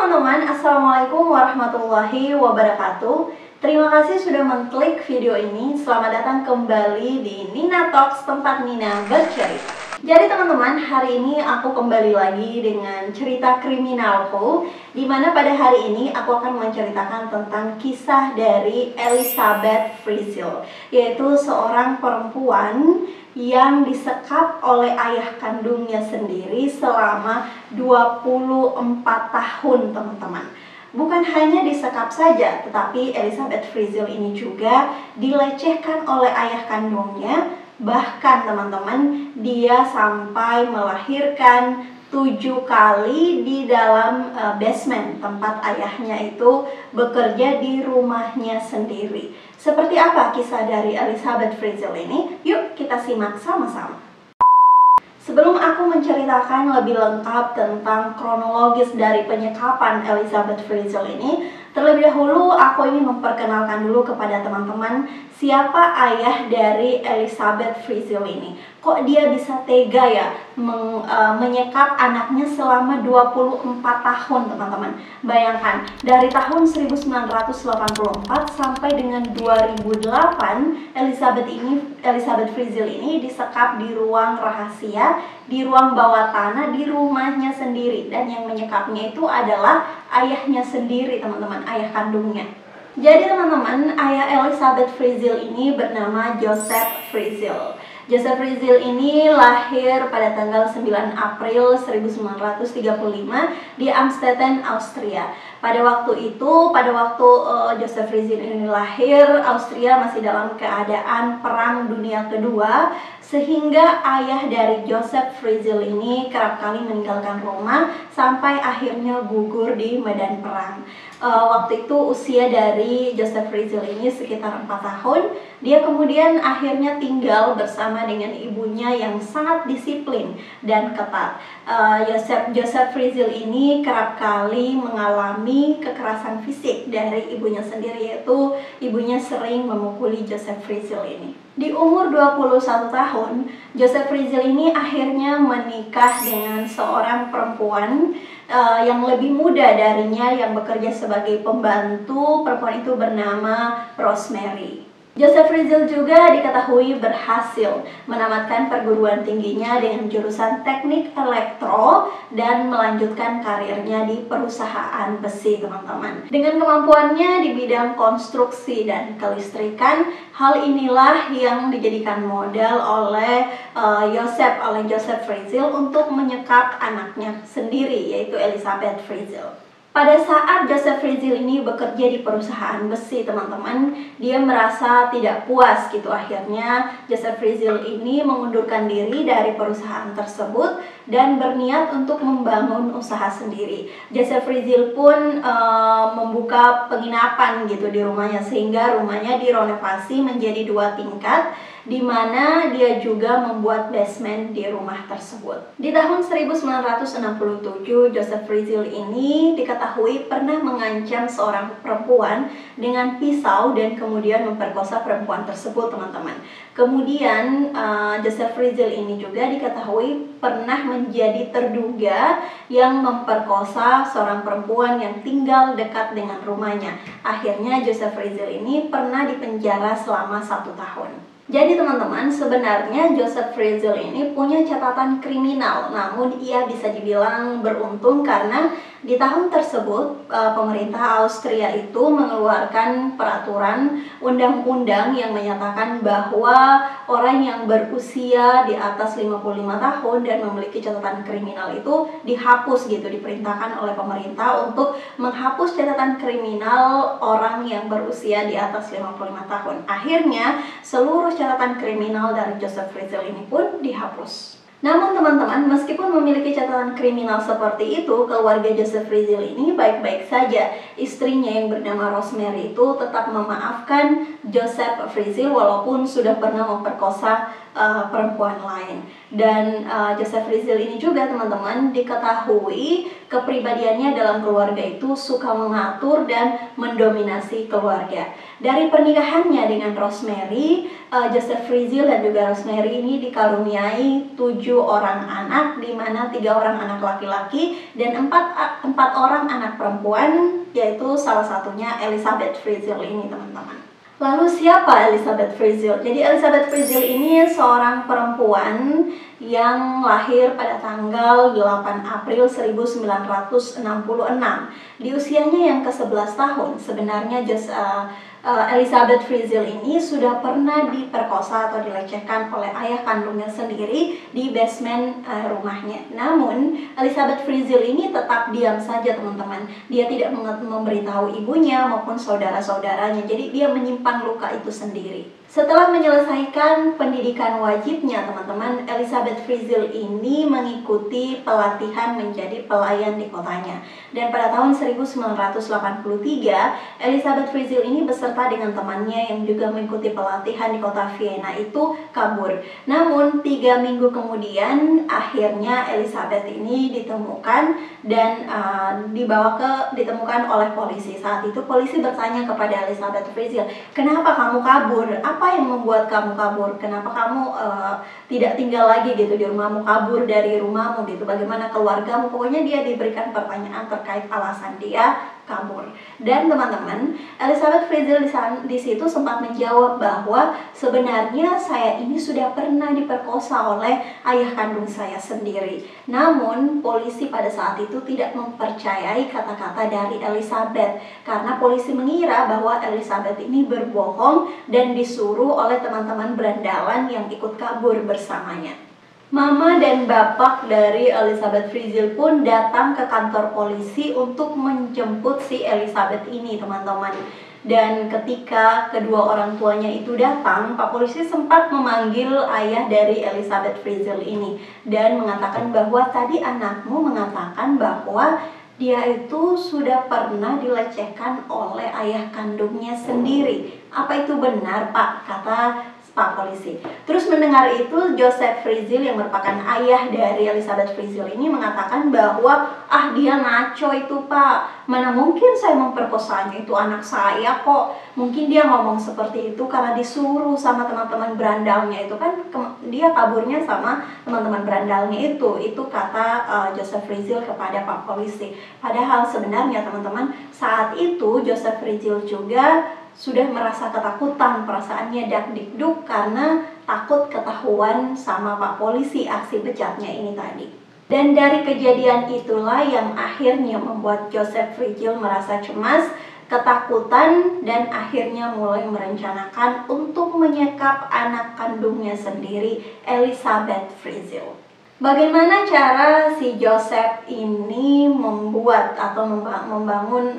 teman-teman, Assalamualaikum warahmatullahi wabarakatuh. Terima kasih sudah mengklik video ini. Selamat datang kembali di Nina Talks, tempat Nina bercerita. Jadi teman-teman, hari ini aku kembali lagi dengan cerita kriminalku, dimana pada hari ini aku akan menceritakan tentang kisah dari Elizabeth Frizzell, yaitu seorang perempuan yang disekap oleh ayah kandungnya sendiri selama 24 tahun, teman-teman. Bukan hanya disekap saja, tetapi Elizabeth Frizzell ini juga dilecehkan oleh ayah kandungnya. Bahkan teman-teman, dia sampai melahirkan 7 kali di dalam basement tempat ayahnya itu bekerja di rumahnya sendiri. Seperti apa kisah dari Elizabeth Frizzell ini? Yuk kita simak sama-sama. Sebelum aku menceritakan lebih lengkap tentang kronologis dari penyekapan Elizabeth Frizzell ini, terlebih dahulu aku ingin memperkenalkan dulu kepada teman-teman siapa ayah dari Elizabeth Frizzell ini. Kok dia bisa tega ya menyekap anaknya selama 24 tahun, teman-teman. Bayangkan, dari tahun 1984 sampai dengan 2008, Elizabeth Frizzell ini disekap di ruang rahasia, di ruang bawah tanah, di rumahnya sendiri. Dan yang menyekapnya itu adalah ayahnya sendiri, teman-teman, ayah kandungnya. Jadi teman-teman, ayah Elizabeth Frizzell ini bernama Joseph Frizzell. Joseph Frizzell ini lahir pada tanggal 9 April 1935 di Amstetten, Austria. Pada waktu Joseph Frizzell ini lahir, Austria masih dalam keadaan Perang Dunia Kedua, sehingga ayah dari Joseph Frizzell ini kerap kali meninggalkan Roma sampai akhirnya gugur di medan perang. Waktu itu usia dari Joseph Frizzell ini sekitar 4 tahun. Dia kemudian akhirnya tinggal bersama dengan ibunya yang sangat disiplin dan ketat. Joseph Frizzell ini kerap kali mengalami kekerasan fisik dari ibunya sendiri, yaitu ibunya sering memukuli Joseph Frizzell ini. Di umur 21 tahun, Joseph Frizzell ini akhirnya menikah dengan seorang perempuan yang lebih muda darinya yang bekerja sebagai pembantu. Perempuan itu bernama Rosemary. Joseph Frizzell juga diketahui berhasil menamatkan perguruan tingginya dengan jurusan teknik elektro dan melanjutkan karirnya di perusahaan besi, teman-teman. Dengan kemampuannya di bidang konstruksi dan kelistrikan, hal inilah yang dijadikan modal oleh Joseph Frizzell untuk menyekap anaknya sendiri, yaitu Elizabeth Frizzell. Pada saat Joseph Frizzell ini bekerja di perusahaan besi, teman-teman, dia merasa tidak puas gitu. Akhirnya Joseph Frizzell ini mengundurkan diri dari perusahaan tersebut dan berniat untuk membangun usaha sendiri. Joseph Frizzell pun membuka penginapan gitu di rumahnya, sehingga rumahnya direnovasi menjadi 2 tingkat, di mana dia juga membuat basement di rumah tersebut. Di tahun 1967, Joseph Frizzell ini diketahui pernah mengancam seorang perempuan dengan pisau dan kemudian memperkosa perempuan tersebut, teman-teman. Kemudian Joseph Frizzell ini juga diketahui pernah menjadi terduga yang memperkosa seorang perempuan yang tinggal dekat dengan rumahnya. Akhirnya Joseph Frizzell ini pernah dipenjara selama 1 tahun. Jadi teman-teman, sebenarnya Joseph Frizzell ini punya catatan kriminal, namun ia bisa dibilang beruntung karena di tahun tersebut pemerintah Austria itu mengeluarkan peraturan undang-undang yang menyatakan bahwa orang yang berusia di atas 55 tahun dan memiliki catatan kriminal itu dihapus gitu, diperintahkan oleh pemerintah untuk menghapus catatan kriminal orang yang berusia di atas 55 tahun. Akhirnya seluruh catatan kriminal dari Joseph Frizzell ini pun dihapus. Namun teman-teman, meskipun memiliki catatan kriminal seperti itu, keluarga Joseph Frizzell ini baik-baik saja. Istrinya yang bernama Rosemary itu tetap memaafkan Joseph Frizzell walaupun sudah pernah memperkosa perempuan lain. Dan Joseph Rizal ini juga teman-teman diketahui kepribadiannya dalam keluarga itu suka mengatur dan mendominasi keluarga. Dari pernikahannya dengan Rosemary, Joseph Rizal dan juga Rosemary ini dikaruniai 7 orang anak, di mana 3 orang anak laki-laki dan 4 orang anak perempuan, yaitu salah satunya Elizabeth Frizzell ini teman-teman. Lalu siapa Elizabeth Frizzell? Jadi Elizabeth Frizzell ini seorang perempuan yang lahir pada tanggal 8 April 1966 di usianya yang ke-11 tahun. Sebenarnya Elizabeth Frizzell ini sudah pernah diperkosa atau dilecehkan oleh ayah kandungnya sendiri di basement rumahnya. Namun Elizabeth Frizzell ini tetap diam saja teman-teman. Dia tidak memberitahu ibunya maupun saudara-saudaranya. Jadi dia menyimpan luka itu sendiri. Setelah menyelesaikan pendidikan wajibnya teman-teman, Elizabeth Frizzell ini mengikuti pelatihan menjadi pelayan di kotanya. Dan pada tahun 1983, Elizabeth Frizzell ini beserta dengan temannya yang juga mengikuti pelatihan di kota Vienna itu kabur. Namun 3 minggu kemudian akhirnya Elizabeth ini ditemukan dan ditemukan oleh polisi. Saat itu polisi bertanya kepada Elizabeth Frizzell, "Kenapa kamu kabur? Apa yang membuat kamu kabur? Kenapa kamu tidak tinggal lagi gitu di rumahmu, kabur dari rumahmu gitu? Bagaimana keluargamu?" Pokoknya dia diberikan pertanyaan terkait alasan dia kabur. Dan teman-teman, Elizabeth Frizzell di situ sempat menjawab bahwa sebenarnya saya ini sudah pernah diperkosa oleh ayah kandung saya sendiri. Namun polisi pada saat itu tidak mempercayai kata-kata dari Elizabeth karena polisi mengira bahwa Elizabeth ini berbohong dan disuruh oleh teman-teman berandalan yang ikut kabur bersamanya. Mama dan bapak dari Elizabeth Frizzell pun datang ke kantor polisi untuk menjemput si Elizabeth ini teman-teman. Dan ketika kedua orang tuanya itu datang, Pak Polisi sempat memanggil ayah dari Elizabeth Frizzell ini dan mengatakan bahwa tadi anakmu mengatakan bahwa dia itu sudah pernah dilecehkan oleh ayah kandungnya sendiri. Apa itu benar, Pak? Kata Pak Polisi. Terus mendengar itu, Joseph Frizzell yang merupakan ayah dari Elizabeth Frizzell ini mengatakan bahwa dia ngaco itu, Pak. Mana mungkin saya memperkosanya, itu anak saya kok. Mungkin dia ngomong seperti itu karena disuruh sama teman-teman berandalnya itu kan, dia kaburnya sama teman-teman berandalnya itu. Itu kata Joseph Frizzell kepada Pak Polisi. Padahal sebenarnya teman-teman, saat itu Joseph Frizzell juga sudah merasa ketakutan, perasaannya dak-dikduk karena takut ketahuan sama Pak Polisi aksi bejatnya ini tadi. Dan dari kejadian itulah yang akhirnya membuat Joseph Frizzell merasa cemas, ketakutan, dan akhirnya mulai merencanakan untuk menyekap anak kandungnya sendiri, Elizabeth Frizzell. Bagaimana cara si Joseph ini membuat atau membangun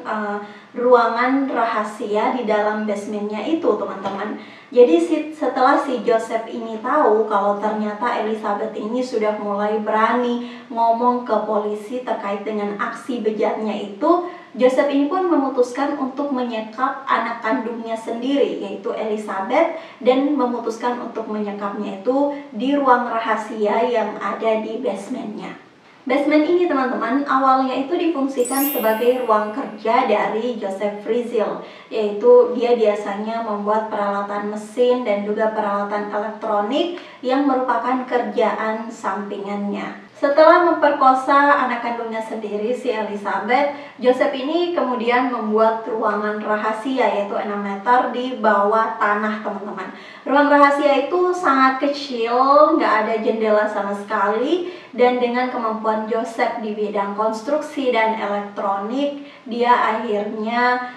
ruangan rahasia di dalam basementnya itu teman-teman. Jadi setelah si Joseph ini tahu kalau ternyata Elizabeth ini sudah mulai berani ngomong ke polisi terkait dengan aksi bejatnya itu, Joseph ini pun memutuskan untuk menyekap anak kandungnya sendiri, yaitu Elizabeth, dan memutuskan untuk menyekapnya itu di ruang rahasia yang ada di basementnya. Basement ini teman-teman awalnya itu difungsikan sebagai ruang kerja dari Joseph Frizzell, yaitu dia biasanya membuat peralatan mesin dan juga peralatan elektronik yang merupakan kerjaan sampingannya. Setelah memperkosa anak kandungnya sendiri, si Elizabeth, Joseph ini kemudian membuat ruangan rahasia yaitu 6 meter di bawah tanah teman-teman. Ruang rahasia itu sangat kecil, nggak ada jendela sama sekali, dan dengan kemampuan Joseph di bidang konstruksi dan elektronik, dia akhirnya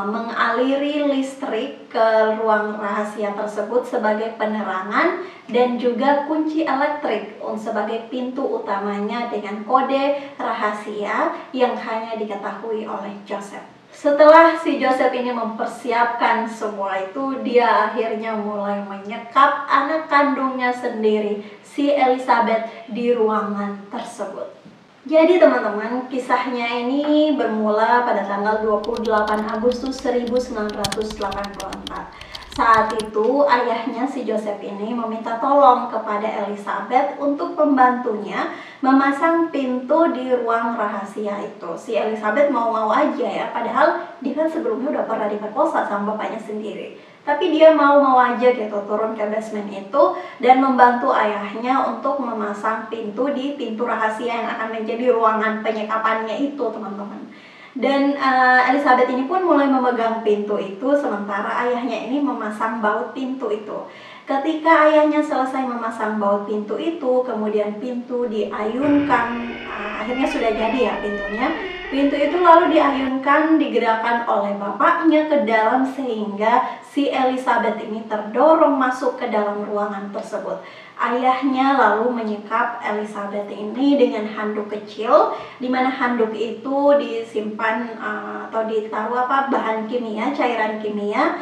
mengaliri listrik ke ruang rahasia tersebut sebagai penerangan dan juga kunci elektrik sebagai pintu utamanya dengan kode rahasia yang hanya diketahui oleh Joseph. Setelah si Joseph ini mempersiapkan semua itu, dia akhirnya mulai menyekap anak kandungnya sendiri, si Elizabeth, di ruangan tersebut. Jadi teman-teman, kisahnya ini bermula pada tanggal 28 Agustus 1984. Saat itu ayahnya si Joseph ini meminta tolong kepada Elizabeth untuk membantunya memasang pintu di ruang rahasia itu. Si Elizabeth mau-mau aja ya, padahal dia kan sebelumnya udah pernah diperkosa sama bapaknya sendiri. Tapi dia mau-mau aja gitu turun ke basement itu dan membantu ayahnya untuk memasang pintu di pintu rahasia yang akan menjadi ruangan penyekapannya itu, teman-teman. Dan Elizabeth ini pun mulai memegang pintu itu sementara ayahnya ini memasang baut pintu itu. Ketika ayahnya selesai memasang baut pintu itu, kemudian pintu diayunkan, akhirnya sudah jadi ya pintunya. Pintu itu lalu diayunkan, digerakkan oleh bapaknya ke dalam sehingga si Elizabeth ini terdorong masuk ke dalam ruangan tersebut. Ayahnya lalu menyekap Elizabeth ini dengan handuk kecil, di mana handuk itu disimpan atau ditaruh bahan kimia, cairan kimia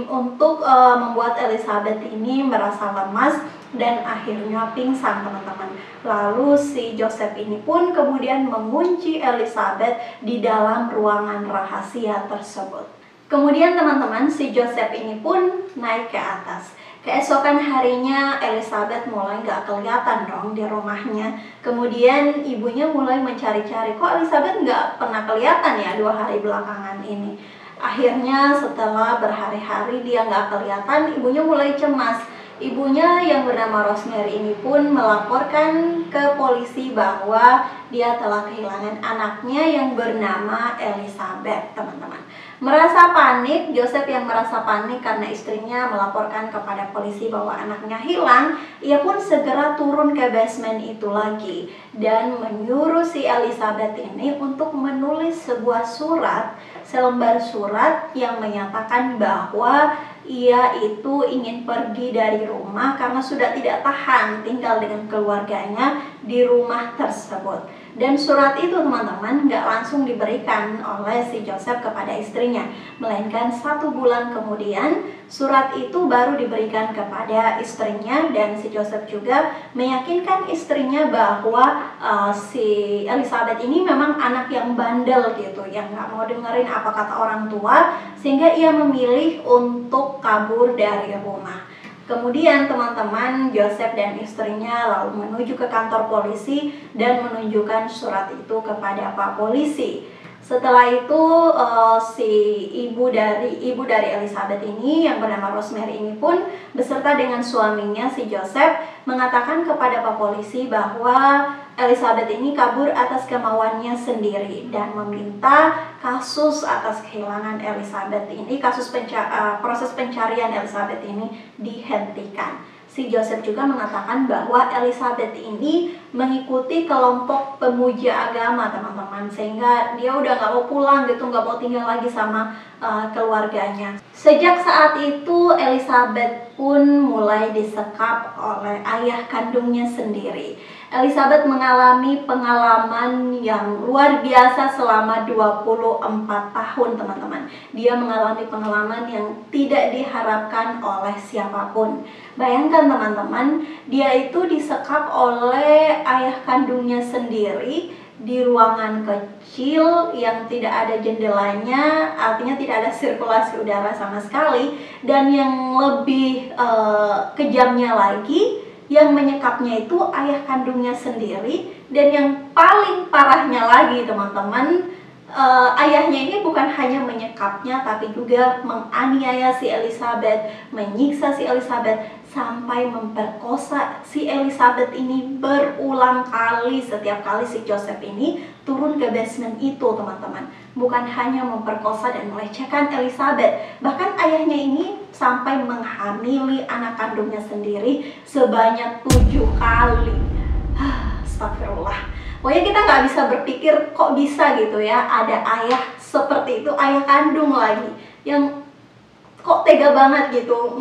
untuk membuat Elizabeth ini merasa lemas dan akhirnya pingsan, teman-teman. Lalu si Joseph ini pun kemudian mengunci Elizabeth di dalam ruangan rahasia tersebut. Kemudian teman-teman, si Joseph ini pun naik ke atas. Keesokan harinya Elizabeth mulai gak kelihatan dong di rumahnya. Kemudian ibunya mulai mencari-cari, kok Elizabeth gak pernah kelihatan ya 2 hari belakangan ini. Akhirnya setelah berhari-hari dia gak kelihatan, ibunya mulai cemas. Ibunya yang bernama Rosemary ini pun melaporkan ke polisi bahwa dia telah kehilangan anaknya yang bernama Elizabeth, teman-teman. Merasa panik, Joseph yang merasa panik karena istrinya melaporkan kepada polisi bahwa anaknya hilang, ia pun segera turun ke basement itu lagi dan menyuruh si Elizabeth ini untuk menulis sebuah surat, selembar surat yang menyatakan bahwa ia itu ingin pergi dari rumah karena sudah tidak tahan tinggal dengan keluarganya di rumah tersebut. Dan surat itu teman-teman gak langsung diberikan oleh si Joseph kepada istrinya, melainkan 1 bulan kemudian surat itu baru diberikan kepada istrinya. Dan si Joseph juga meyakinkan istrinya bahwa si Elizabeth ini memang anak yang bandel gitu, yang gak mau dengerin apa kata orang tua, sehingga ia memilih untuk kabur dari rumah. Kemudian teman-teman, Joseph dan istrinya lalu menuju ke kantor polisi dan menunjukkan surat itu kepada Pak Polisi. Setelah itu si ibu dari Elizabeth ini yang bernama Rosemary ini pun beserta dengan suaminya si Joseph mengatakan kepada Pak Polisi bahwa Elizabeth ini kabur atas kemauannya sendiri dan meminta kasus atas kehilangan Elizabeth ini, proses pencarian Elizabeth ini dihentikan. Si Joseph juga mengatakan bahwa Elizabeth ini mengikuti kelompok pemuja agama, teman-teman, sehingga dia udah gak mau pulang gitu, gak mau tinggal lagi sama keluarganya. Sejak saat itu Elizabeth pun mulai disekap oleh ayah kandungnya sendiri. Elizabeth mengalami pengalaman yang luar biasa selama 24 tahun, teman-teman. Dia mengalami pengalaman yang tidak diharapkan oleh siapapun. Bayangkan teman-teman, dia itu disekap oleh ayah kandungnya sendiri di ruangan kecil yang tidak ada jendelanya, artinya tidak ada sirkulasi udara sama sekali. Dan yang lebih kejamnya lagi, yang menyekapnya itu ayah kandungnya sendiri. Dan yang paling parahnya lagi teman-teman, ayahnya ini bukan hanya menyekapnya tapi juga menganiaya si Elizabeth, menyiksa si Elizabeth, sampai memperkosa si Elizabeth ini berulang kali. Setiap kali si Joseph ini turun ke basement itu, teman-teman, bukan hanya memperkosa dan melecehkan Elizabeth, bahkan ayahnya ini sampai menghamili anak kandungnya sendiri sebanyak 7 kali. Astagfirullah. Pokoknya kita nggak bisa berpikir kok bisa gitu ya, ada ayah seperti itu, ayah kandung lagi, yang kok tega banget gitu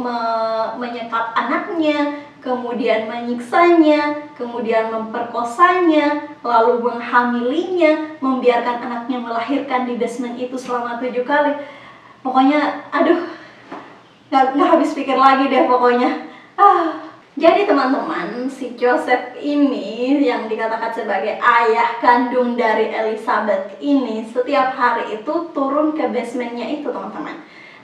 menyekap anaknya, kemudian menyiksanya, kemudian memperkosanya, lalu menghamilinya, membiarkan anaknya melahirkan di basement itu selama 7 kali. Pokoknya aduh, nggak habis pikir lagi deh pokoknya. Jadi teman-teman, si Joseph ini yang dikatakan sebagai ayah kandung dari Elizabeth ini setiap hari itu turun ke basementnya itu, teman-teman.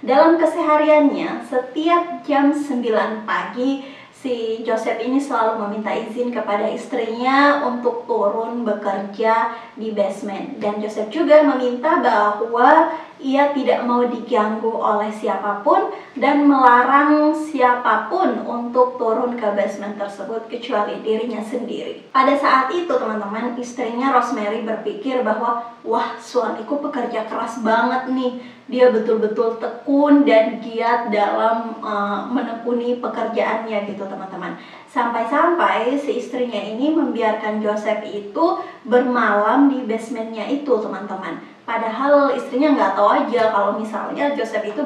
dalam kesehariannya setiap jam 9 pagi si Joseph ini selalu meminta izin kepada istrinya untuk turun bekerja di basement. Dan Joseph juga meminta bahwa ia tidak mau diganggu oleh siapapun dan melarang siapapun untuk turun ke basement tersebut kecuali dirinya sendiri. Pada saat itu teman-teman, istrinya Rosemary berpikir bahwa wah, suamiku pekerja keras banget nih. Dia betul-betul tekun dan giat dalam menekuni pekerjaannya gitu teman-teman. Sampai-sampai si istrinya ini membiarkan Joseph itu bermalam di basementnya itu teman-teman. Padahal istrinya nggak tahu aja kalau misalnya Joseph itu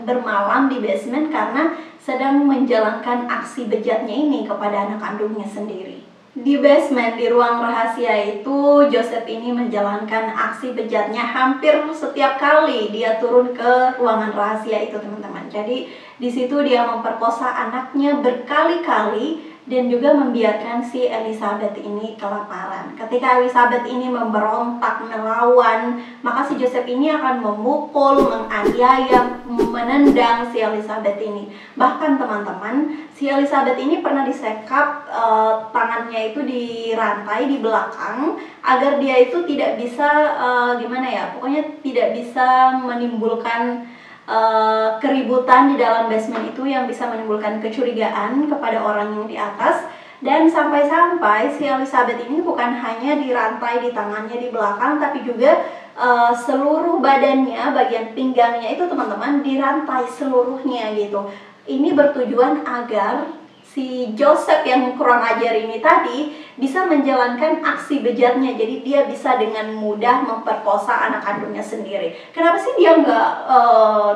bermalam di basement karena sedang menjalankan aksi bejatnya ini kepada anak kandungnya sendiri. Di basement, di ruang rahasia itu, Joseph ini menjalankan aksi bejatnya hampir setiap kali dia turun ke ruangan rahasia itu teman-teman. Jadi di situ dia memperkosa anaknya berkali-kali dan juga membiarkan si Elizabeth ini kelaparan. Ketika Elizabeth ini memberontak melawan, maka si Joseph ini akan memukul, menganiaya, menendang si Elizabeth ini. Bahkan teman-teman, si Elizabeth ini pernah disekap tangannya itu di rantai di belakang agar dia itu tidak bisa pokoknya tidak bisa menimbulkan keributan di dalam basement itu yang bisa menimbulkan kecurigaan kepada orang yang di atas. Dan sampai-sampai si Elizabeth ini bukan hanya dirantai di tangannya di belakang, tapi juga seluruh badannya, bagian pinggangnya itu teman-teman dirantai seluruhnya gitu. Ini bertujuan agar si Joseph yang kurang ajar ini tadi bisa menjalankan aksi bejatnya. Jadi dia bisa dengan mudah memperkosa anak kandungnya sendiri. Kenapa sih dia nggak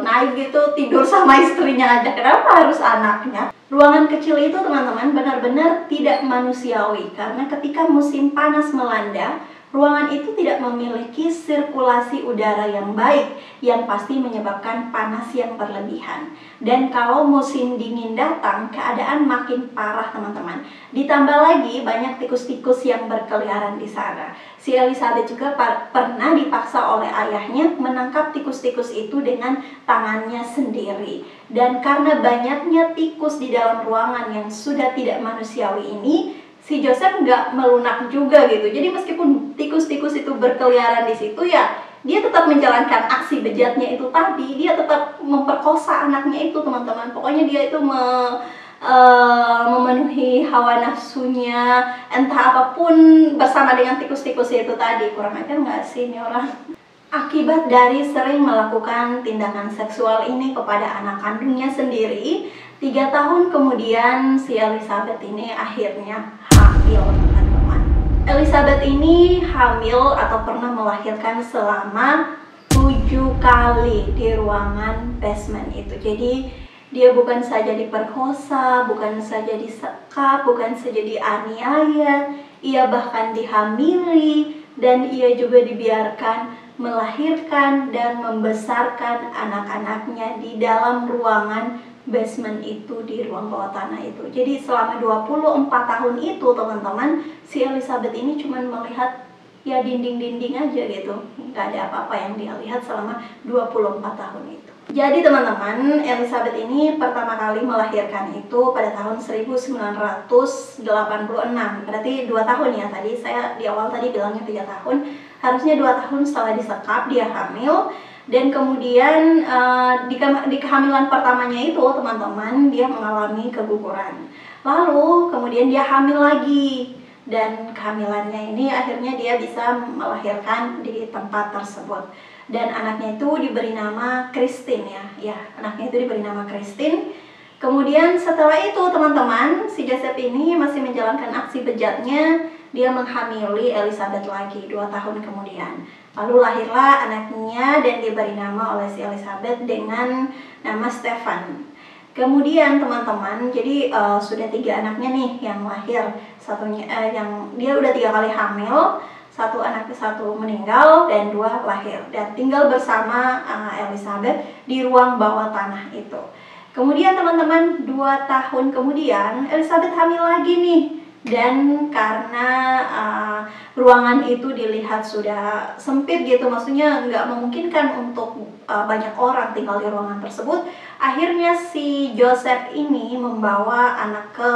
naik gitu tidur sama istrinya aja? Kenapa harus anaknya? Ruangan kecil itu teman-teman benar-benar tidak manusiawi karena ketika musim panas melanda, ruangan itu tidak memiliki sirkulasi udara yang baik yang pasti menyebabkan panas yang berlebihan. Dan kalau musim dingin datang, keadaan makin parah teman-teman. Ditambah lagi banyak tikus-tikus yang berkeliaran di sana. Si Elizabeth juga pernah dipaksa oleh ayahnya menangkap tikus-tikus itu dengan tangannya sendiri. Dan karena banyaknya tikus di dalam ruangan yang sudah tidak manusiawi ini, si Joseph nggak melunak juga gitu. Jadi meskipun tikus-tikus itu berkeliaran di situ ya, dia tetap menjalankan aksi bejatnya itu tadi. Dia tetap memperkosa anaknya itu teman-teman. Pokoknya dia itu memenuhi hawa nafsunya, entah apapun bersama dengan tikus-tikus itu tadi. Kurang ajar nggak sih ini orang? Akibat dari sering melakukan tindakan seksual ini kepada anak kandungnya sendiri, 3 tahun kemudian si Elizabeth ini akhirnya hamil teman-teman. Elizabeth ini hamil atau pernah melahirkan selama 7 kali di ruangan basement itu. Jadi dia bukan saja diperkosa, bukan saja disekap, bukan saja dianiaya, ia bahkan dihamili dan ia juga dibiarkan melahirkan dan membesarkan anak-anaknya di dalam ruangan basement itu, di ruang bawah tanah itu. Jadi selama 24 tahun itu teman-teman, si Elizabeth ini cuma melihat ya dinding-dinding aja gitu. Nggak ada apa-apa yang dia lihat selama 24 tahun itu. Jadi teman-teman, Elizabeth ini pertama kali melahirkan itu pada tahun 1986. Berarti 2 tahun ya, tadi saya di awal tadi bilangnya 3 tahun. Harusnya 2 tahun setelah disekap dia hamil. Dan kemudian di kehamilan pertamanya itu teman-teman, dia mengalami keguguran. Lalu kemudian dia hamil lagi. Dan kehamilannya ini akhirnya dia bisa melahirkan di tempat tersebut. Dan anaknya itu diberi nama Christine ya, anaknya itu diberi nama Christine. Kemudian setelah itu teman-teman, si Joseph ini masih menjalankan aksi bejatnya. Dia menghamili Elizabeth lagi 2 tahun kemudian. Lalu lahirlah anaknya dan diberi nama oleh si Elizabeth dengan nama Stephen. Kemudian teman-teman, jadi sudah 3 anaknya nih yang lahir. Satunya yang dia udah 3 kali hamil, 1 anaknya 1 meninggal dan 2 lahir dan tinggal bersama Elizabeth di ruang bawah tanah itu. Kemudian teman-teman, 2 tahun kemudian Elizabeth hamil lagi nih Dan karena ruangan itu dilihat sudah sempit gitu, maksudnya nggak memungkinkan untuk banyak orang tinggal di ruangan tersebut, akhirnya si Joseph ini membawa anak ke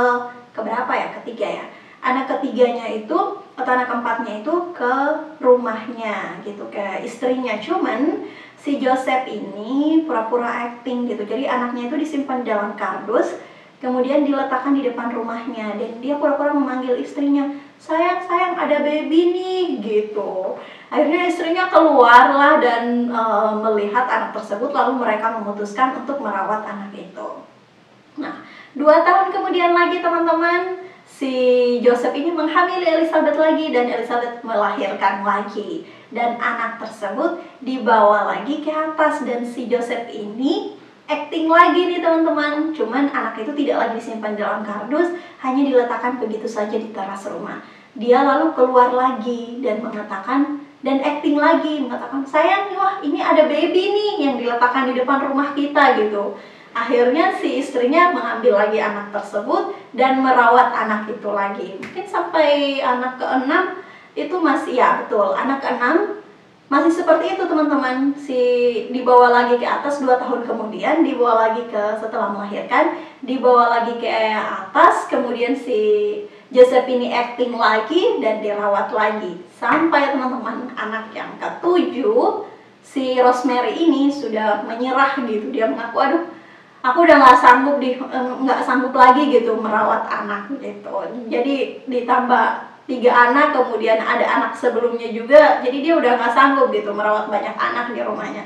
berapa ya, ketiga ya, anak ketiganya itu atau anak keempatnya itu ke rumahnya gitu, ke istrinya. Cuman si Joseph ini pura-pura acting gitu, jadi anaknya itu disimpan dalam kardus, kemudian diletakkan di depan rumahnya, dan dia pura-pura memanggil istrinya, sayang sayang ada baby nih gitu. Akhirnya istrinya keluarlah dan melihat anak tersebut, lalu mereka memutuskan untuk merawat anak itu. Nah, 2 tahun kemudian lagi teman-teman, si Joseph ini menghamili Elizabeth lagi, dan Elizabeth melahirkan lagi, dan anak tersebut dibawa lagi ke atas, dan si Joseph ini acting lagi nih teman-teman. Cuman anak itu tidak lagi disimpan dalam kardus, hanya diletakkan begitu saja di teras rumah. Dia lalu keluar lagi dan mengatakan, dan acting lagi, mengatakan, sayang, wah ini ada baby nih yang diletakkan di depan rumah kita gitu. Akhirnya si istrinya mengambil lagi anak tersebut dan merawat anak itu lagi. Mungkin sampai anak ke-6 itu masih, ya betul, anak ke-6 masih seperti itu teman-teman. Si dibawa lagi ke atas 2 tahun kemudian, dibawa lagi ke, setelah melahirkan, dibawa lagi ke atas, kemudian si Joseph ini acting lagi dan dirawat lagi. Sampai teman-teman anak yang ke-7, si Rosemary ini sudah menyerah gitu. Dia mengaku, aduh, aku udah nggak sanggup lagi gitu merawat anak gitu. Jadi ditambah 3 anak, kemudian ada anak sebelumnya juga, jadi dia udah nggak sanggup gitu merawat banyak anak di rumahnya.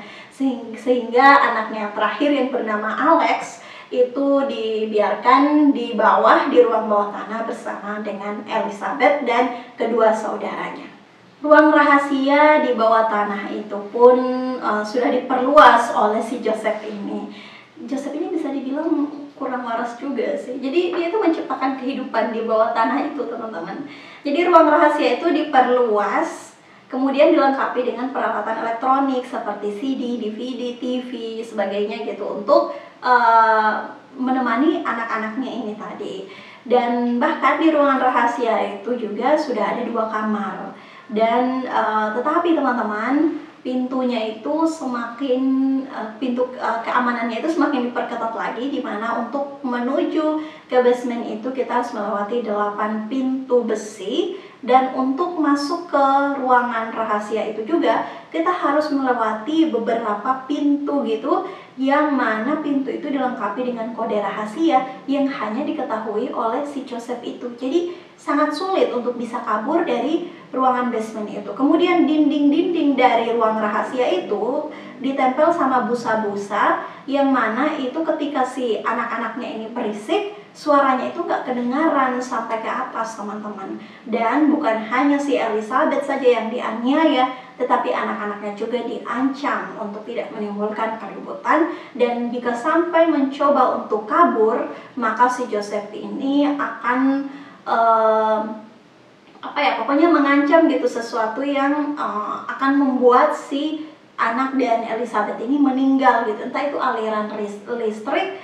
Sehingga anaknya yang terakhir yang bernama Alex itu dibiarkan di bawah, di ruang bawah tanah bersama dengan Elizabeth dan kedua saudaranya. Ruang rahasia di bawah tanah itu pun sudah diperluas oleh si Joseph ini. Joseph ini bisa dibilang kurang waras juga sih. Jadi dia itu menciptakan kehidupan di bawah tanah itu teman-teman. Jadi ruang rahasia itu diperluas, kemudian dilengkapi dengan peralatan elektronik seperti CD, DVD, TV, sebagainya gitu, untuk menemani anak-anaknya ini tadi. Dan bahkan di ruangan rahasia itu juga sudah ada 2 kamar. Dan tetapi teman-teman, pintunya itu semakin keamanannya itu semakin diperketat lagi, di mana untuk menuju ke basement itu kita harus melewati 8 pintu besi, dan untuk masuk ke ruangan rahasia itu juga kita harus melewati beberapa pintu gitu, yang mana pintu itu dilengkapi dengan kode rahasia yang hanya diketahui oleh si Joseph itu. Jadi sangat sulit untuk bisa kabur dari ruangan basement itu. Kemudian dinding-dinding dari ruang rahasia itu ditempel sama busa-busa, yang mana itu ketika si anak-anaknya ini berisik, suaranya itu nggak kedengaran sampai ke atas teman-teman. Dan bukan hanya si Elizabeth saja yang dianiaya, tetapi anak-anaknya juga diancam untuk tidak menimbulkan keributan. Dan jika sampai mencoba untuk kabur, maka si Joseph ini akan pokoknya mengancam gitu, sesuatu yang akan membuat si anak dan Elizabeth ini meninggal gitu. Entah itu aliran listrik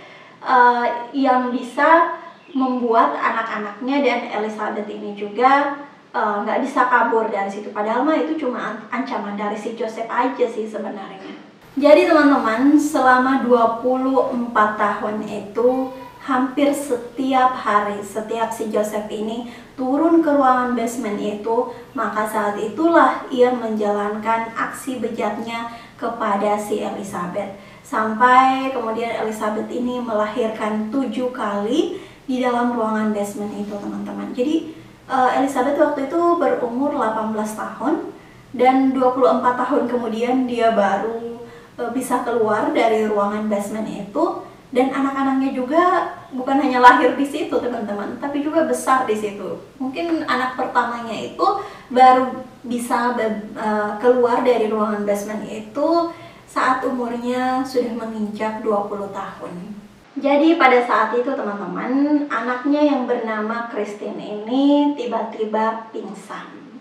yang bisa membuat anak-anaknya dan Elizabeth ini juga nggak bisa kabur dari situ. Padahal mah itu cuma ancaman dari si Joseph aja sih sebenarnya. Jadi teman-teman, selama 24 tahun itu, hampir setiap hari, setiap si Joseph ini turun ke ruangan basement itu, maka saat itulah ia menjalankan aksi bejatnya kepada si Elizabeth. Sampai kemudian Elizabeth ini melahirkan 7 kali di dalam ruangan basement itu teman-teman. Jadi Elizabeth waktu itu berumur 18 tahun, dan 24 tahun kemudian dia baru bisa keluar dari ruangan basement itu. Dan anak-anaknya juga bukan hanya lahir di situ teman-teman, tapi juga besar di situ. Mungkin anak pertamanya itu baru bisa keluar dari ruangan basement itu saat umurnya sudah menginjak 20 tahun. Jadi pada saat itu teman-teman, anaknya yang bernama Christine ini tiba-tiba pingsan.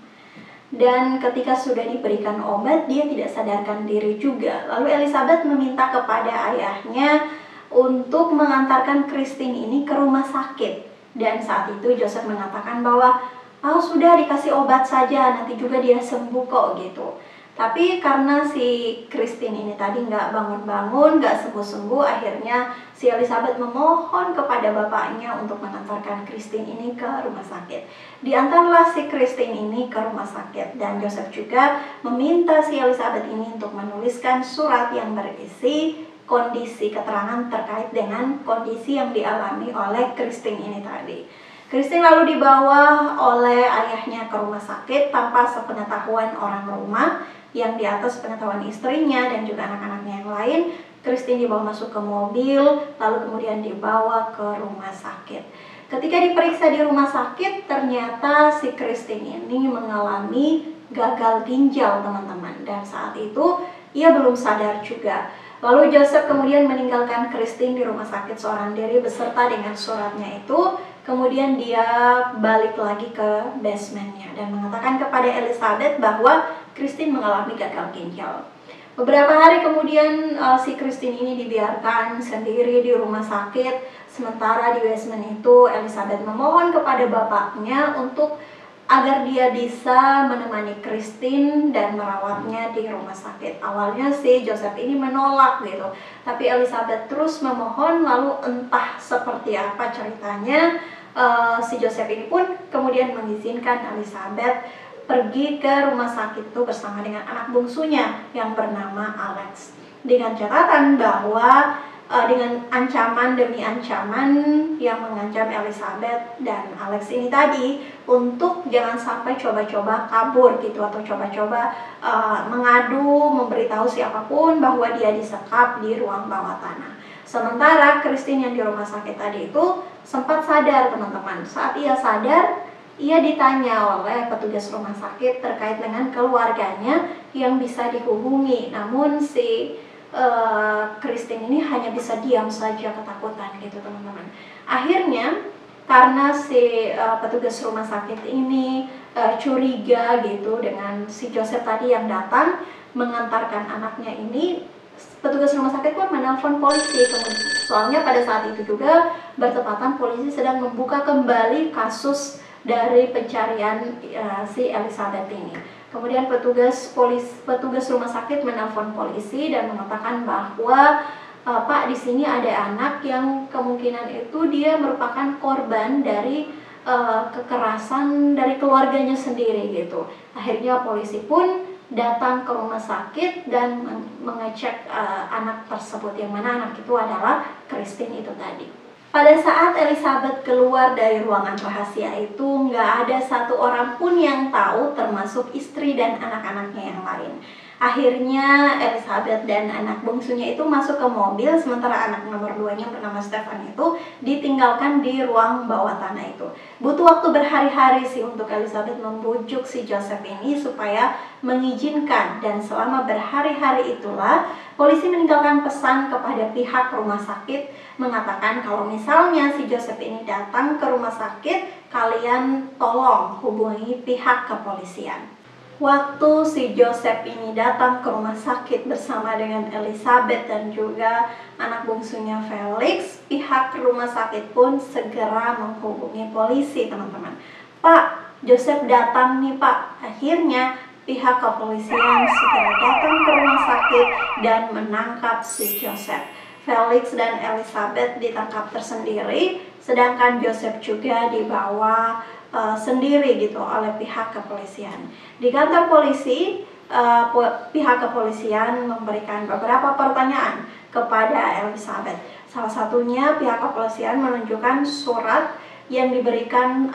Dan ketika sudah diberikan obat, dia tidak sadarkan diri juga. Lalu Elizabeth meminta kepada ayahnya untuk mengantarkan Christine ini ke rumah sakit. Dan saat itu Joseph mengatakan bahwa sudah dikasih obat saja, nanti juga dia sembuh kok gitu. Tapi karena si Christine ini tadi nggak bangun-bangun, nggak sembuh-sembuh, akhirnya si Elizabeth memohon kepada bapaknya untuk mengantarkan Christine ini ke rumah sakit. Diantarlah si Christine ini ke rumah sakit, dan Joseph juga meminta si Elizabeth ini untuk menuliskan surat yang berisi kondisi keterangan terkait dengan kondisi yang dialami oleh Christine ini tadi. Christine lalu dibawa oleh ayahnya ke rumah sakit tanpa sepengetahuan orang rumah, yang di atas pengetahuan istrinya dan juga anak-anaknya yang lain. Christine dibawa masuk ke mobil, lalu kemudian dibawa ke rumah sakit. Ketika diperiksa di rumah sakit, ternyata si Christine ini mengalami gagal ginjal, teman-teman. Dan saat itu ia belum sadar juga. Lalu Joseph kemudian meninggalkan Christine di rumah sakit seorang diri beserta dengan suratnya itu. Kemudian dia balik lagi ke basementnya dan mengatakan kepada Elizabeth bahwa Christine mengalami gagal ginjal. Beberapa hari kemudian si Christine ini dibiarkan sendiri di rumah sakit. Sementara di basement itu Elizabeth memohon kepada bapaknya untuk agar dia bisa menemani Christine dan merawatnya di rumah sakit. Awalnya si Joseph ini menolak gitu, tapi Elizabeth terus memohon. Lalu entah seperti apa ceritanya, si Joseph ini pun kemudian mengizinkan Elizabeth pergi ke rumah sakit itu bersama dengan anak bungsunya yang bernama Alex, dengan catatan bahwa dengan ancaman demi ancaman yang mengancam Elizabeth dan Alex ini tadi untuk jangan sampai coba-coba kabur gitu, atau coba-coba mengadu, memberitahu siapapun bahwa dia disekap di ruang bawah tanah. Sementara Christine yang di rumah sakit tadi itu sempat sadar, teman-teman. Saat ia sadar, ia ditanya oleh petugas rumah sakit terkait dengan keluarganya yang bisa dihubungi. Namun si Christine ini hanya bisa diam saja ketakutan gitu, teman-teman. Akhirnya karena si petugas rumah sakit ini curiga gitu dengan si Joseph tadi yang datang mengantarkan anaknya ini, petugas rumah sakit pun menelpon polisi. Soalnya pada saat itu juga bertepatan polisi sedang membuka kembali kasus dari pencarian si Elizabeth ini. Kemudian petugas rumah sakit menelpon polisi dan mengatakan bahwa Pak, di sini ada anak yang kemungkinan itu dia merupakan korban dari kekerasan dari keluarganya sendiri gitu. Akhirnya polisi pun datang ke rumah sakit dan mengecek anak tersebut, yang mana anak itu adalah Christine itu tadi. Pada saat Elizabeth keluar dari ruangan rahasia itu, nggak ada satu orang pun yang tahu, termasuk istri dan anak-anaknya yang lain. Akhirnya Elizabeth dan anak bungsunya itu masuk ke mobil, sementara anak nomor 2-nya bernama Stephen itu ditinggalkan di ruang bawah tanah itu. Butuh waktu berhari-hari sih untuk Elizabeth membujuk si Joseph ini supaya mengizinkan, dan selama berhari-hari itulah polisi meninggalkan pesan kepada pihak rumah sakit mengatakan kalau misalnya si Joseph ini datang ke rumah sakit, kalian tolong hubungi pihak kepolisian. Waktu si Joseph ini datang ke rumah sakit bersama dengan Elizabeth dan juga anak bungsunya Felix, pihak rumah sakit pun segera menghubungi polisi, teman-teman. Pak, Joseph datang nih Pak. Akhirnya pihak kepolisian segera datang ke rumah sakit dan menangkap si Joseph. Felix dan Elizabeth ditangkap tersendiri, sedangkan Joseph juga dibawa sendiri gitu oleh pihak kepolisian. Di kantor polisi, pihak kepolisian memberikan beberapa pertanyaan kepada Elizabeth. Salah satunya pihak kepolisian menunjukkan surat yang diberikan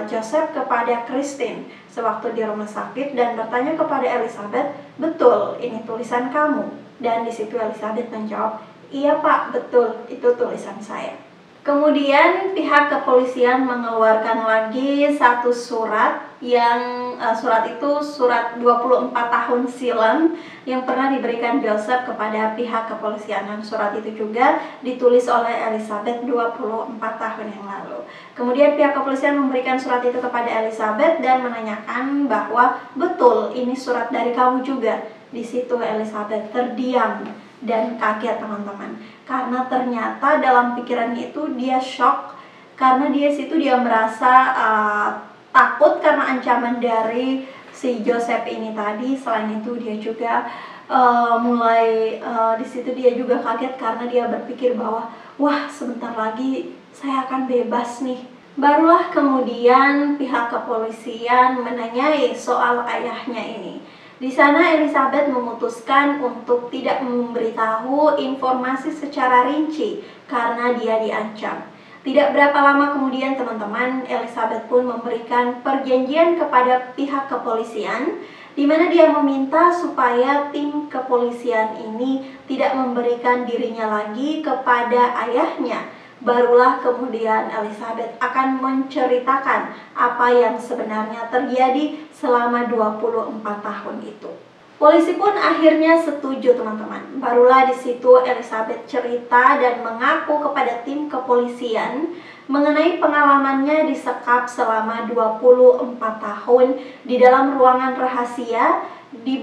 Joseph kepada Christine sewaktu di rumah sakit dan bertanya kepada Elizabeth, betul ini tulisan kamu? Dan di situ Elizabeth menjawab, iya Pak, betul itu tulisan saya. Kemudian pihak kepolisian mengeluarkan lagi satu surat yang surat itu surat 24 tahun silam yang pernah diberikan Joseph kepada pihak kepolisian, dan surat itu juga ditulis oleh Elizabeth 24 tahun yang lalu. Kemudian pihak kepolisian memberikan surat itu kepada Elizabeth dan menanyakan bahwa betul ini surat dari kamu juga. Di situ Elizabeth terdiam dan kaget, teman-teman, karena ternyata dalam pikirannya itu dia shock karena dia merasa takut karena ancaman dari si Joseph ini tadi. Selain itu dia juga di situ dia juga kaget karena dia berpikir bahwa wah, sebentar lagi saya akan bebas nih. Barulah kemudian pihak kepolisian menanyai soal ayahnya ini. Di sana Elizabeth memutuskan untuk tidak memberitahu informasi secara rinci karena dia diancam. Tidak berapa lama kemudian teman-teman, Elizabeth pun memberikan perjanjian kepada pihak kepolisian di mana dia meminta supaya tim kepolisian ini tidak memberikan dirinya lagi kepada ayahnya. Barulah kemudian Elizabeth akan menceritakan apa yang sebenarnya terjadi selama 24 tahun itu. Polisi pun akhirnya setuju teman-teman. Barulah di situ Elizabeth cerita dan mengaku kepada tim kepolisian mengenai pengalamannya disekap selama 24 tahun di dalam ruangan rahasia di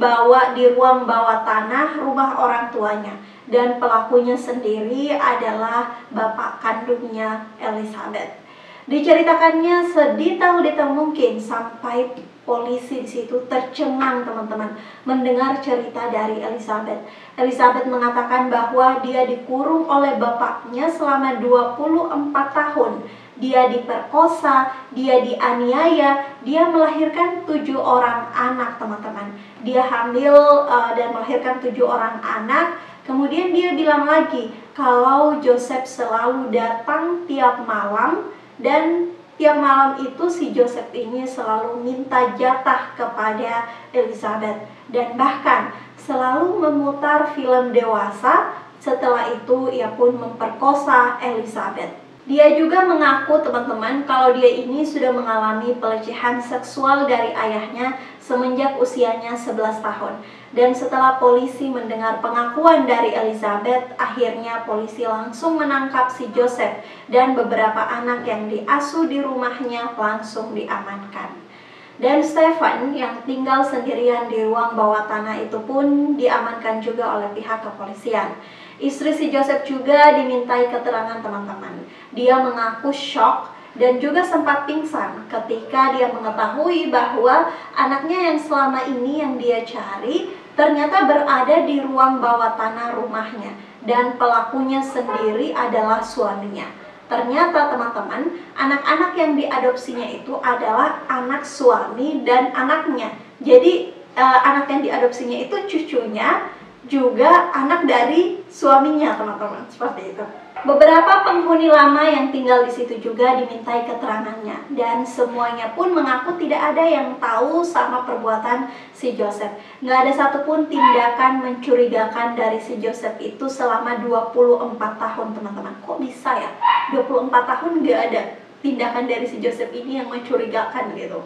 ruang bawah tanah rumah orang tuanya. Dan pelakunya sendiri adalah bapak kandungnya Elizabeth. Diceritakannya sedetail-detail mungkin sampai polisi di situ tercengang teman-teman mendengar cerita dari Elizabeth. Elizabeth mengatakan bahwa dia dikurung oleh bapaknya selama 24 tahun. Dia diperkosa, dia dianiaya, dia melahirkan 7 orang anak teman-teman. Dia hamil dan melahirkan 7 orang anak. Kemudian dia bilang lagi kalau Joseph selalu datang tiap malam dan tiap malam itu si Joseph ini selalu minta jatah kepada Elizabeth dan bahkan selalu memutar film dewasa. Setelah itu ia pun memperkosa Elizabeth. Dia juga mengaku teman-teman kalau dia ini sudah mengalami pelecehan seksual dari ayahnya semenjak usianya 11 tahun. Dan setelah polisi mendengar pengakuan dari Elizabeth, akhirnya polisi langsung menangkap si Joseph dan beberapa anak yang diasuh di rumahnya langsung diamankan. Dan Stephen yang tinggal sendirian di ruang bawah tanah itu pun diamankan juga oleh pihak kepolisian. Istri si Joseph juga dimintai keterangan teman-teman. Dia mengaku shock dan juga sempat pingsan ketika dia mengetahui bahwa anaknya yang selama ini yang dia cari ternyata berada di ruang bawah tanah rumahnya dan pelakunya sendiri adalah suaminya. Ternyata teman-teman, anak-anak yang diadopsinya itu adalah anak suami dan anaknya. Jadi anak yang diadopsinya itu cucunya juga anak dari suaminya teman-teman, seperti itu. Beberapa penghuni lama yang tinggal di situ juga dimintai keterangannya dan semuanya pun mengaku tidak ada yang tahu sama perbuatan si Joseph. Nggak ada satupun tindakan mencurigakan dari si Joseph itu selama 24 tahun teman-teman. Kok bisa ya? 24 tahun nggak ada tindakan dari si Joseph ini yang mencurigakan gitu.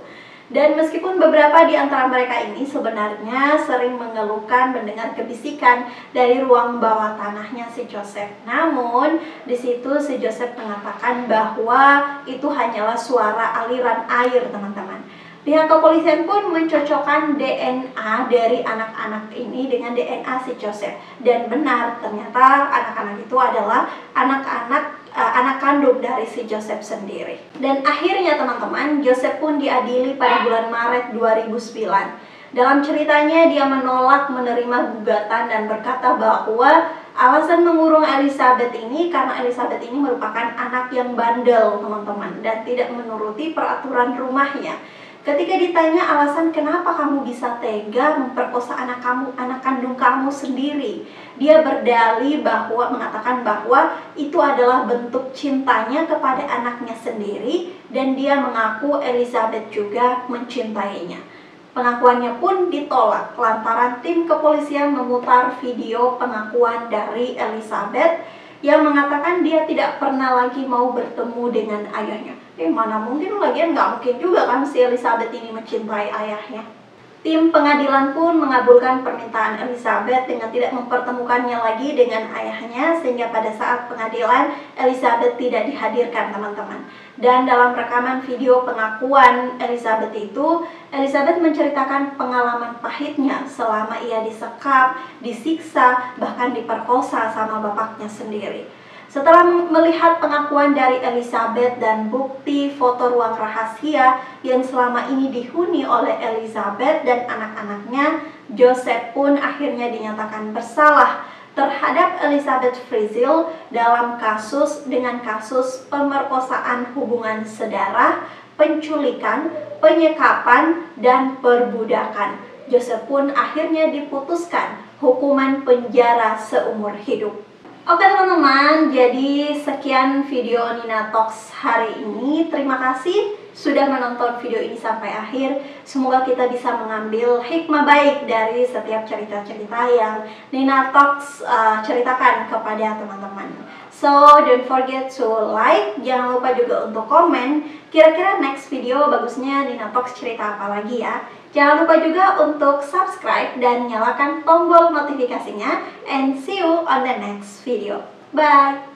Dan meskipun beberapa di antara mereka ini sebenarnya sering mengeluhkan mendengar kebisikan dari ruang bawah tanahnya si Joseph. Namun di situ si Joseph mengatakan bahwa itu hanyalah suara aliran air teman-teman. Pihak kepolisian pun mencocokkan DNA dari anak-anak ini dengan DNA si Joseph. Dan benar, ternyata anak-anak itu adalah anak kandung dari si Joseph sendiri. Dan akhirnya teman-teman, Joseph pun diadili pada bulan Maret 2009. Dalam ceritanya dia menolak menerima gugatan dan berkata bahwa alasan mengurung Elizabeth ini karena Elizabeth ini merupakan anak yang bandel teman-teman dan tidak menuruti peraturan rumahnya. Ketika ditanya alasan kenapa kamu bisa tega memperkosa anak kandung kamu sendiri, dia berdalih mengatakan bahwa itu adalah bentuk cintanya kepada anaknya sendiri dan dia mengaku Elizabeth juga mencintainya. Pengakuannya pun ditolak lantaran tim kepolisian memutar video pengakuan dari Elizabeth yang mengatakan dia tidak pernah lagi mau bertemu dengan ayahnya. Mana mungkin, lagian nggak mungkin juga kan si Elizabeth ini mencintai ayahnya. Tim pengadilan pun mengabulkan permintaan Elizabeth dengan tidak mempertemukannya lagi dengan ayahnya, sehingga pada saat pengadilan Elizabeth tidak dihadirkan teman-teman. Dan dalam rekaman video pengakuan Elizabeth itu, Elizabeth menceritakan pengalaman pahitnya selama ia disekap, disiksa, bahkan diperkosa sama bapaknya sendiri. Setelah melihat pengakuan dari Elizabeth dan bukti foto ruang rahasia yang selama ini dihuni oleh Elizabeth dan anak-anaknya, Joseph pun akhirnya dinyatakan bersalah terhadap Elizabeth Frizzell dalam kasus pemerkosaan hubungan sedarah, penculikan, penyekapan, dan perbudakan. Joseph pun akhirnya diputuskan hukuman penjara seumur hidup. Oke teman-teman, jadi sekian video Nina Talks hari ini. Terima kasih sudah menonton video ini sampai akhir. Semoga kita bisa mengambil hikmah baik dari setiap cerita-cerita yang Nina Talks ceritakan kepada teman-teman. So, don't forget to like, jangan lupa juga untuk komen kira-kira next video bagusnya Nina Talks cerita apa lagi ya. Jangan lupa juga untuk subscribe dan nyalakan tombol notifikasinya. And see you on the next video. Bye!